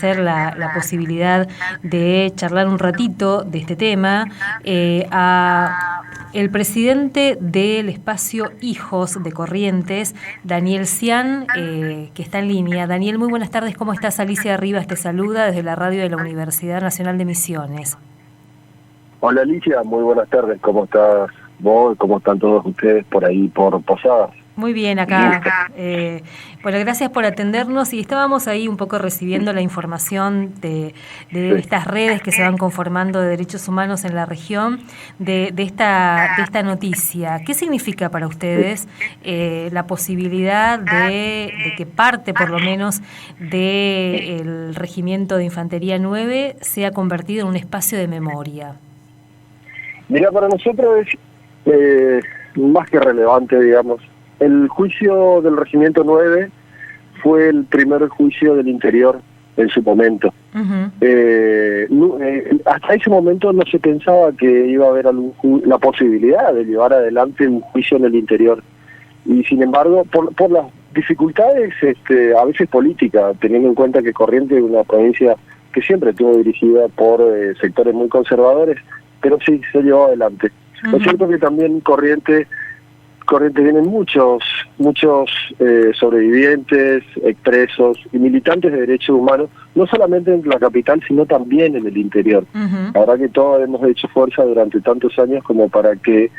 La posibilidad de charlar un ratito de este tema a el presidente del espacio Hijos de Corrientes, Daniel Cian, que está en línea. Daniel, muy buenas tardes, ¿cómo estás? Alicia Rivas te saluda desde la radio de la Universidad Nacional de Misiones. Hola Alicia, muy buenas tardes, ¿cómo estás vos? ¿Cómo están todos ustedes por ahí, por Posadas? Muy bien, acá. Bueno, gracias por atendernos y estábamos ahí un poco recibiendo la información de estas redes que se van conformando de derechos humanos en la región, de esta noticia. ¿Qué significa para ustedes la posibilidad de que parte, por lo menos, del Regimiento de Infantería 9 sea convertido en un espacio de memoria? Mira, para nosotros es más que relevante, digamos. El juicio del Regimiento 9 fue el primer juicio del interior en su momento. Uh-huh. Hasta ese momento no se pensaba que iba a haber la posibilidad de llevar adelante un juicio en el interior. Y sin embargo, por las dificultades a veces políticas, teniendo en cuenta que Corrientes es una provincia que siempre estuvo dirigida por sectores muy conservadores, pero sí, se llevó adelante. Uh-huh. Es cierto que también Corrientes vienen muchos sobrevivientes, expresos y militantes de derechos humanos, no solamente en la capital, sino también en el interior. Uh-huh. La verdad que todos hemos hecho fuerza durante tantos años como para que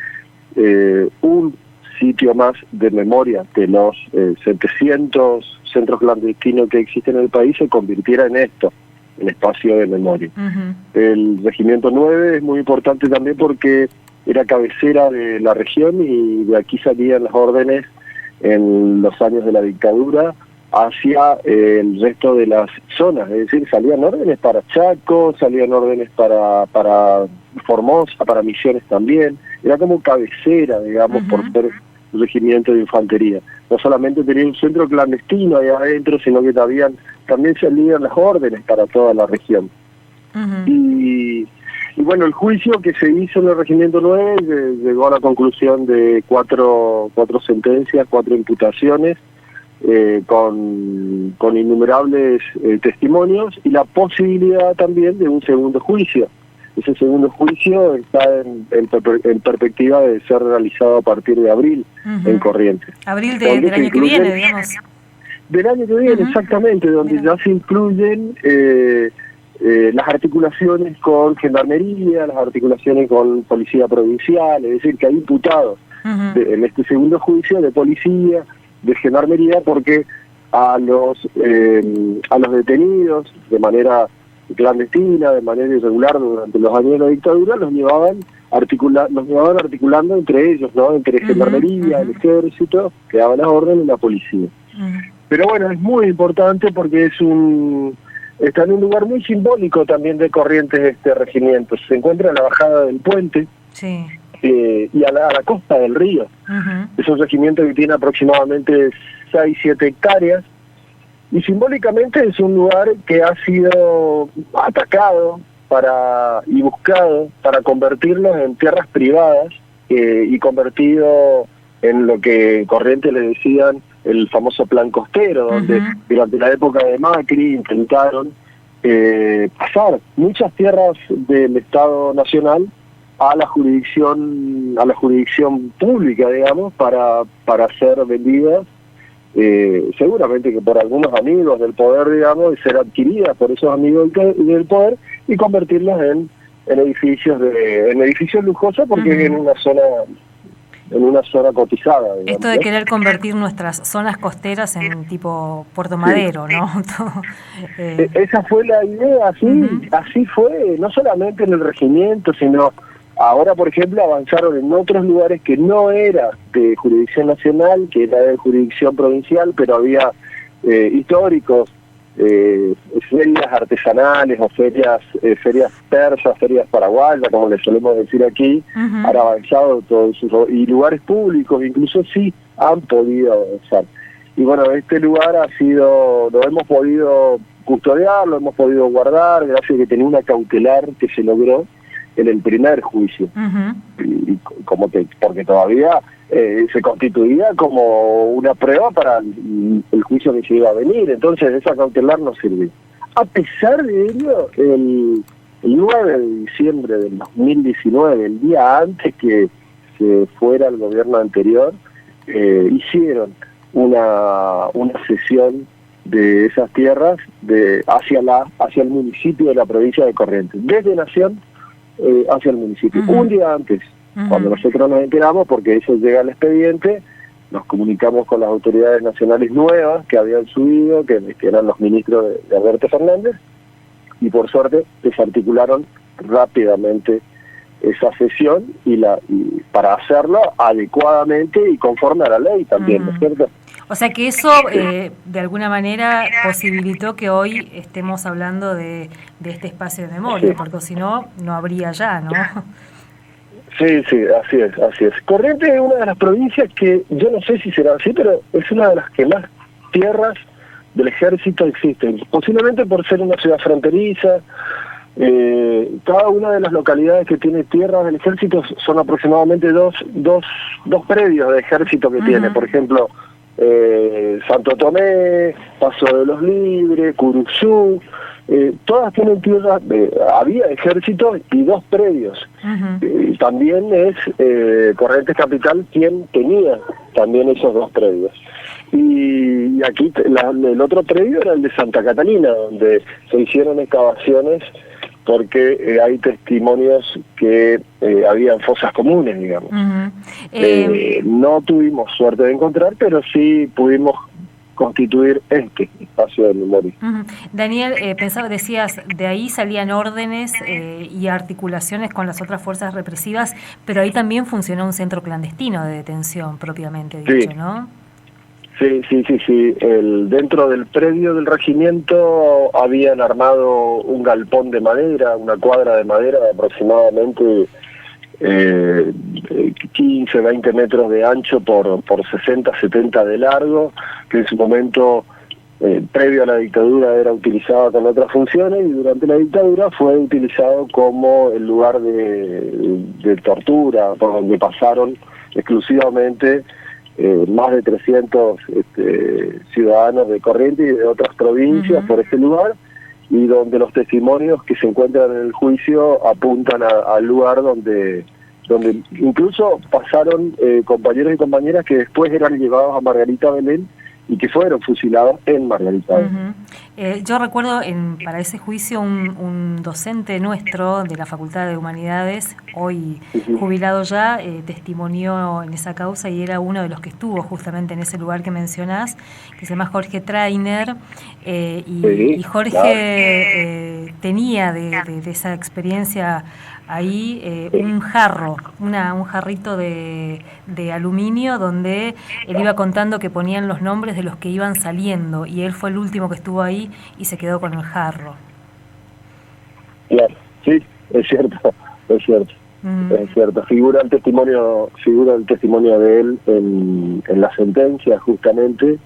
un sitio más de memoria de los 700 centros clandestinos que existen en el país se convirtiera en esto, en espacio de memoria. Uh-huh. El Regimiento 9 es muy importante también porque era cabecera de la región y de aquí salían las órdenes en los años de la dictadura hacia el resto de las zonas, es decir, salían órdenes para Chaco, salían órdenes para Formosa, para Misiones también, era como cabecera, digamos, Uh-huh. por ser un regimiento de infantería. No solamente tenía un centro clandestino ahí adentro, sino que también salían las órdenes para toda la región. Uh-huh. Y bueno, el juicio que se hizo en el Regimiento 9 llegó a la conclusión de cuatro sentencias, 4 imputaciones, con innumerables testimonios y la posibilidad también de un segundo juicio. Ese segundo juicio está en perspectiva de ser realizado a partir de abril. Uh-huh. En Corrientes. Abril del año que viene, digamos. Del año que viene, Uh-huh. Exactamente, donde ya se incluyen las articulaciones con Gendarmería, las articulaciones con Policía Provincial, es decir, que hay imputados Uh-huh. en este segundo juicio de Policía, de Gendarmería, porque a los detenidos de manera clandestina, de manera irregular durante los años de la dictadura, los llevaban articulando entre ellos, ¿no? Entre Gendarmería, Uh-huh. el Ejército, que daban las órdenes, y la Policía. Uh-huh. Pero bueno, es muy importante porque está en un lugar muy simbólico también de Corrientes este regimiento. Se encuentra en la bajada del puente. Sí. Y a la costa del río. Uh-huh. Es un regimiento que tiene aproximadamente 6-7 hectáreas y simbólicamente es un lugar que ha sido atacado y buscado para convertirlos en tierras privadas y convertido en lo que Corrientes le decían el famoso plan costero, donde Uh-huh. durante la época de Macri intentaron pasar muchas tierras del Estado Nacional a la jurisdicción pública, digamos, para ser vendidas, seguramente que por algunos amigos del poder, digamos, y ser adquiridas por esos amigos del poder y convertirlas en edificios lujosos, porque Uh-huh. en una zona cotizada, digamos, esto de querer convertir nuestras zonas costeras en tipo Puerto Madero, ¿no? Esa fue la idea, Uh-huh. así fue, no solamente en el regimiento, sino ahora, por ejemplo, avanzaron en otros lugares que no era de jurisdicción nacional, que era de jurisdicción provincial, pero había históricos, ferias artesanales o ferias persas, ferias paraguayas, como les solemos decir aquí. Uh-huh. Han avanzado todos y lugares públicos incluso sí han podido avanzar. Y bueno, este lugar lo hemos podido custodiar, lo hemos podido guardar, gracias a que tenía una cautelar que se logró en el primer juicio. Uh-huh. Y porque todavía se constituía como una prueba para el juicio que se iba a venir, entonces esa cautelar no sirvió. A pesar de ello, el 9 de diciembre del 2019, el día antes que se fuera el gobierno anterior, hicieron una cesión de esas tierras hacia el municipio de la provincia de Corrientes, desde Nación hacia el municipio. Un día antes, cuando nosotros nos enteramos, porque eso llega al expediente, nos comunicamos con las autoridades nacionales nuevas que habían subido, que eran los ministros de Alberto Fernández, y por suerte desarticularon rápidamente esa sesión y para hacerlo adecuadamente y conforme a la ley también, ¿no es cierto? O sea que eso de alguna manera posibilitó que hoy estemos hablando de este espacio de memoria, porque si no, no habría ya, ¿no? Sí, así es. Corrientes es una de las provincias que, yo no sé si será así, pero es una de las que más tierras del ejército existen, posiblemente por ser una ciudad fronteriza. Cada una de las localidades que tiene tierras del ejército son aproximadamente dos predios de ejército que tiene, por ejemplo, Santo Tomé, Paso de los Libres, Curuzú, todas tienen tierras, había ejército y 2 predios. También es Corrientes Capital quien tenía también esos 2 predios. Y aquí el otro predio era el de Santa Catalina, donde se hicieron excavaciones porque hay testimonios que habían fosas comunes, digamos. No tuvimos suerte de encontrar, pero sí pudimos constituir este espacio de memoria. Daniel, decías, de ahí salían órdenes y articulaciones con las otras fuerzas represivas, pero ahí también funcionó un centro clandestino de detención, propiamente dicho, ¿no? Sí. Dentro del predio del regimiento habían armado un galpón de madera, una cuadra de madera de aproximadamente 15, 20 metros de ancho por 60, 70 de largo, que en su momento, previo a la dictadura, era utilizado con otras funciones, y durante la dictadura fue utilizado como el lugar de tortura, por donde pasaron exclusivamente más de 300 ciudadanos de Corrientes y de otras provincias por este lugar, y donde los testimonios que se encuentran en el juicio apuntan al lugar donde incluso pasaron compañeros y compañeras que después eran llevados a Margarita Belén y que fueron fusilados en Margarita Belén. Yo recuerdo para ese juicio un docente nuestro de la Facultad de Humanidades, hoy jubilado ya, testimonió en esa causa y era uno de los que estuvo justamente en ese lugar que mencionás, que se llama Jorge Trainer, y Jorge tenía de esa experiencia ahí un jarro, un jarrito de aluminio donde él iba contando que ponían los nombres de los que iban saliendo y él fue el último que estuvo ahí y se quedó con el jarro. Claro, sí, es cierto. Es cierto, figura el testimonio de él en la sentencia justamente,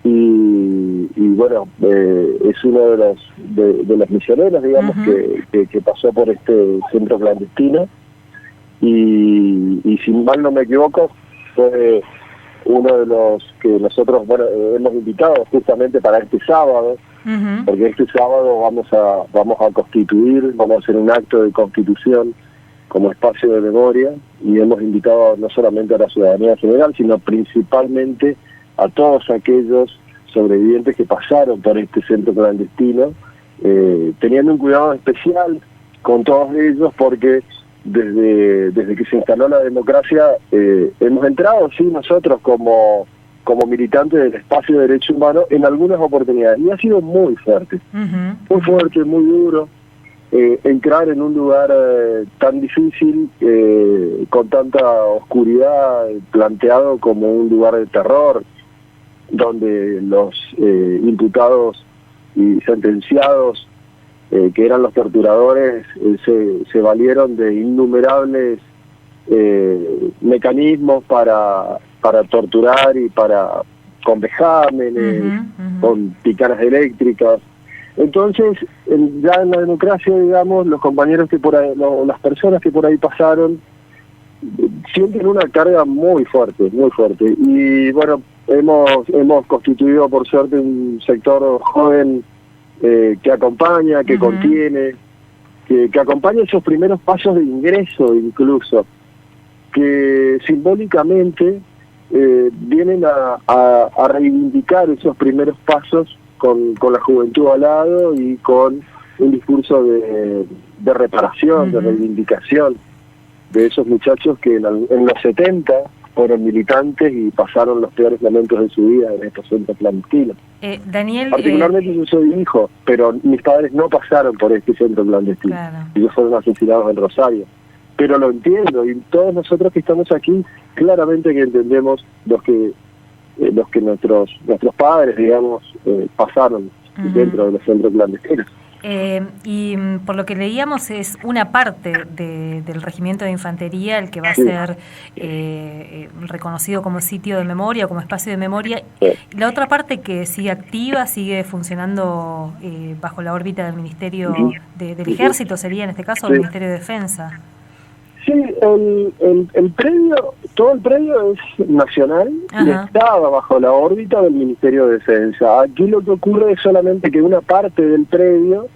y bueno, es uno de los misioneros, digamos, que pasó por este centro clandestino, y si mal no me equivoco fue uno de los que nosotros hemos invitado justamente para este sábado, porque este sábado vamos a constituir, vamos a hacer un acto de constitución como espacio de memoria, y hemos invitado no solamente a la ciudadanía general, sino principalmente a todos aquellos sobrevivientes que pasaron por este centro clandestino, teniendo un cuidado especial con todos ellos, porque desde que se instaló la democracia hemos entrado, sí, nosotros como militantes del espacio de derechos humanos en algunas oportunidades, y ha sido muy fuerte, muy duro. Entrar en un lugar tan difícil, con tanta oscuridad, planteado como un lugar de terror, donde los imputados y sentenciados, que eran los torturadores, se valieron de innumerables mecanismos para torturar y con vejámenes, con picanas eléctricas. Entonces, ya en la democracia, digamos, los compañeros que por ahí, las personas que por ahí pasaron, sienten una carga muy fuerte. Y bueno, hemos constituido por suerte un sector joven que acompaña, que contiene, que acompaña esos primeros pasos de ingreso incluso, que simbólicamente vienen a reivindicar esos primeros pasos con la juventud al lado y con un discurso de reparación, de reivindicación de esos muchachos que en los 70 fueron militantes y pasaron los peores momentos de su vida en estos centros clandestinos. Daniel, particularmente yo soy hijo, pero mis padres no pasaron por este centro clandestino. Claro. Ellos fueron asesinados en Rosario. Pero lo entiendo, y todos nosotros que estamos aquí, claramente que entendemos los que nuestros padres, digamos, pasaron dentro de los centros clandestinos. Y por lo que leíamos es una parte del regimiento de infantería el que va a ser reconocido como sitio de memoria, como espacio de memoria. La otra parte que sigue activa, sigue funcionando bajo la órbita del Ministerio del Ejército, sería en este caso el Ministerio de Defensa. Sí, el predio, todo el predio es nacional y estaba bajo la órbita del Ministerio de Defensa. Aquí lo que ocurre es solamente que una parte del predio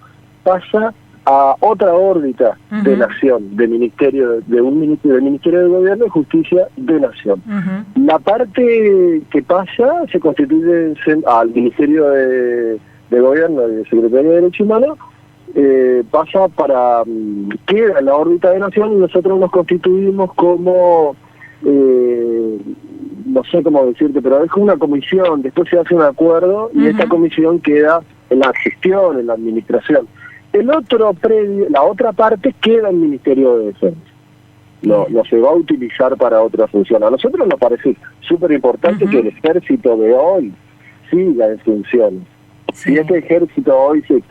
pasa a otra órbita de nación, del Ministerio de Gobierno y Justicia de Nación. La parte que pasa se constituye al Ministerio de Gobierno y de Secretaría de Derechos Humanos. Pasa queda en la órbita de Nación y nosotros nos constituimos como, no sé cómo decirte, pero es como una comisión, después se hace un acuerdo y esta comisión queda en la gestión, en la administración. El otro predio, la otra parte queda en el Ministerio de Defensa. No se va a utilizar para otra función. A nosotros nos parece súper importante que el ejército de hoy siga en funciones. Si este ejército hoy se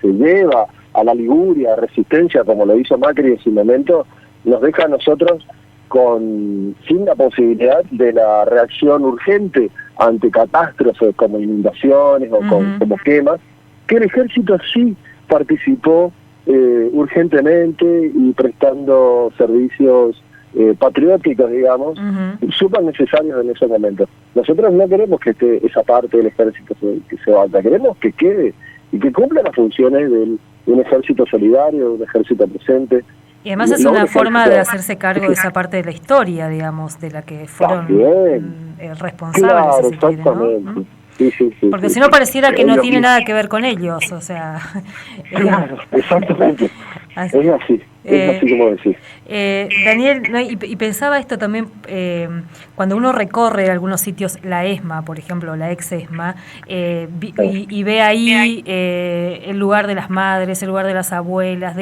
lleva a la Liguria, a Resistencia, como lo hizo Macri en su momento, nos deja a nosotros sin la posibilidad de la reacción urgente ante catástrofes como inundaciones o como quemas, que el ejército sí participó urgentemente y prestando servicios patrióticos, digamos, súper necesarios en ese momento. Nosotros no queremos que esa parte del ejército se vaya, queremos que quede y que cumpla las funciones de un ejército solidario, un ejército presente. Y además es una forma de hacerse cargo de esa parte de la historia, digamos, de la que fueron responsables. Claro, exactamente. ¿no? Sí, porque si no pareciera que no tiene nada que ver con ellos, o sea... Claro, exactamente. Es así como decís. Daniel, y pensaba esto también, cuando uno recorre algunos sitios, la ESMA, por ejemplo, la ex-ESMA, y ve ahí el lugar de las madres, el lugar de las abuelas,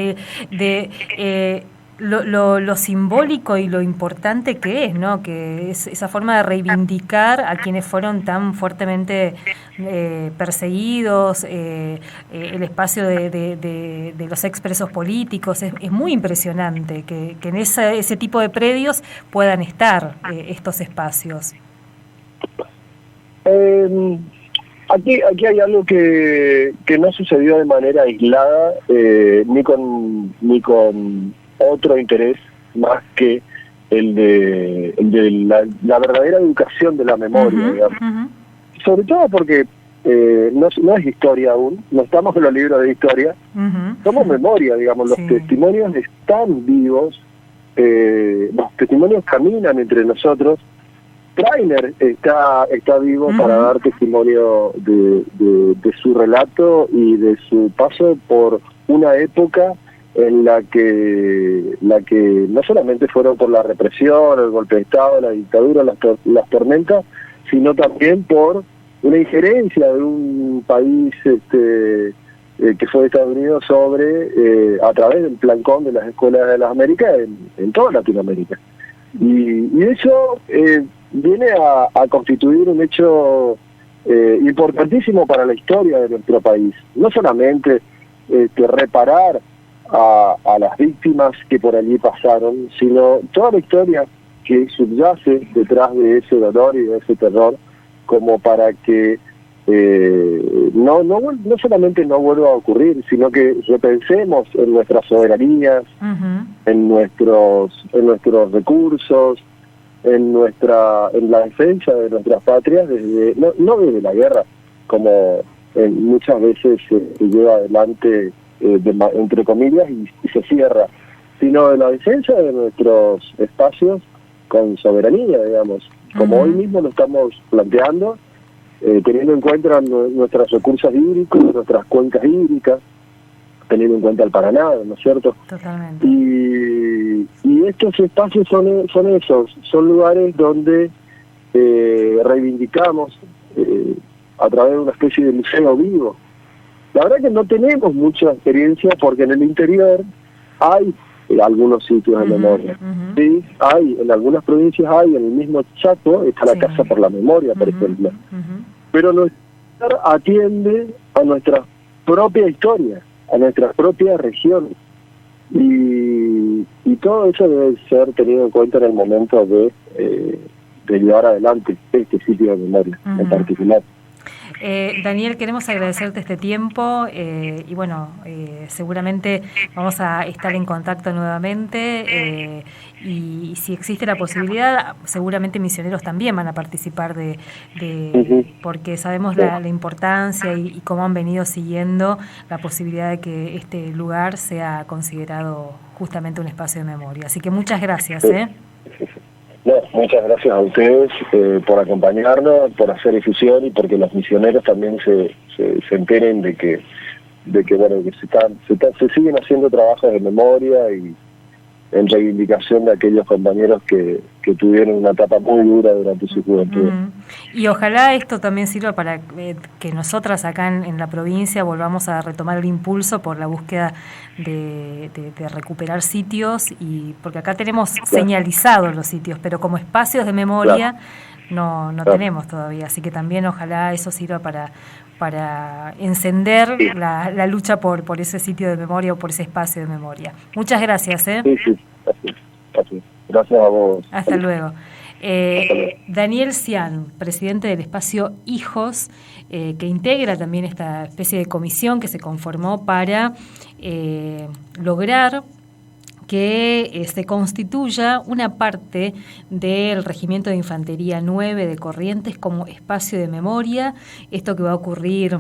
lo simbólico y lo importante que es, ¿no? Que es esa forma de reivindicar a quienes fueron tan fuertemente perseguidos, el espacio de los expresos políticos. Es muy impresionante que en ese tipo de predios puedan estar estos espacios. Aquí hay algo que no sucedió de manera aislada, ni con otro interés más que el de la verdadera educación de la memoria, digamos. Sobre todo porque no es historia aún, no estamos en los libros de historia, somos memoria, digamos, los testimonios están vivos, los testimonios caminan entre nosotros. Trainer está vivo para dar testimonio de su relato y de su paso por una época en la que no solamente fueron por la represión, el golpe de Estado, la dictadura, las tormentas, sino también por una injerencia de un país que fue Estados Unidos a través del Plan-CON de las escuelas de las Américas en toda Latinoamérica. Y eso viene a constituir un hecho importantísimo para la historia de nuestro país. No solamente reparar a las víctimas que por allí pasaron, sino toda la historia que subyace detrás de ese dolor y de ese terror, como para que no solamente no vuelva a ocurrir, sino que repensemos en nuestras soberanías, en nuestros recursos, en la defensa de nuestras patrias, no desde la guerra como muchas veces se lleva adelante, entre comillas, y se cierra, sino de la defensa de nuestros espacios con soberanía, digamos, como hoy mismo lo estamos planteando, teniendo en cuenta nuestros recursos hídricos, nuestras cuencas hídricas, teniendo en cuenta el Paraná, ¿no es cierto? Totalmente. Y estos espacios son esos, son lugares donde reivindicamos a través de una especie de museo vivo. La verdad que no tenemos mucha experiencia porque en el interior hay algunos sitios de memoria. Sí, hay, en algunas provincias hay, en el mismo Chaco está la Casa por la Memoria, por ejemplo. Pero nuestro atiende a nuestra propia historia, a nuestra propia región. Y todo eso debe ser tenido en cuenta en el momento de llevar adelante este sitio de memoria en particular. Daniel, queremos agradecerte este tiempo y bueno, seguramente vamos a estar en contacto nuevamente y si existe la posibilidad, seguramente misioneros también van a participar porque sabemos la importancia y cómo han venido siguiendo la posibilidad de que este lugar sea considerado justamente un espacio de memoria. Así que muchas gracias. No, muchas gracias a ustedes por acompañarnos, por hacer difusión y porque los misioneros también se enteren de que bueno, que se siguen haciendo trabajos de memoria y en reivindicación de aquellos compañeros que tuvieron una etapa muy dura durante su juventud. Y ojalá esto también sirva para que nosotras acá en la provincia volvamos a retomar el impulso por la búsqueda de recuperar sitios, y porque acá tenemos señalizados los sitios, pero como espacios de memoria no tenemos todavía, así que también ojalá eso sirva para encender la lucha por ese sitio de memoria o por ese espacio de memoria. Muchas gracias. Sí, gracias. Gracias a vos. Hasta luego. Daniel Cian, presidente del espacio Hijos, que integra también esta especie de comisión que se conformó para lograr que se constituya una parte del Regimiento de Infantería 9 de Corrientes como espacio de memoria. Esto que va a ocurrir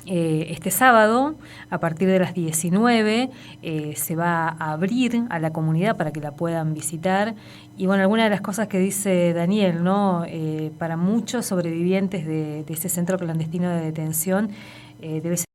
este sábado, a partir de las 19, se va a abrir a la comunidad para que la puedan visitar. Y bueno, alguna de las cosas que dice Daniel, ¿no? Para muchos sobrevivientes de ese centro clandestino de detención, debe ser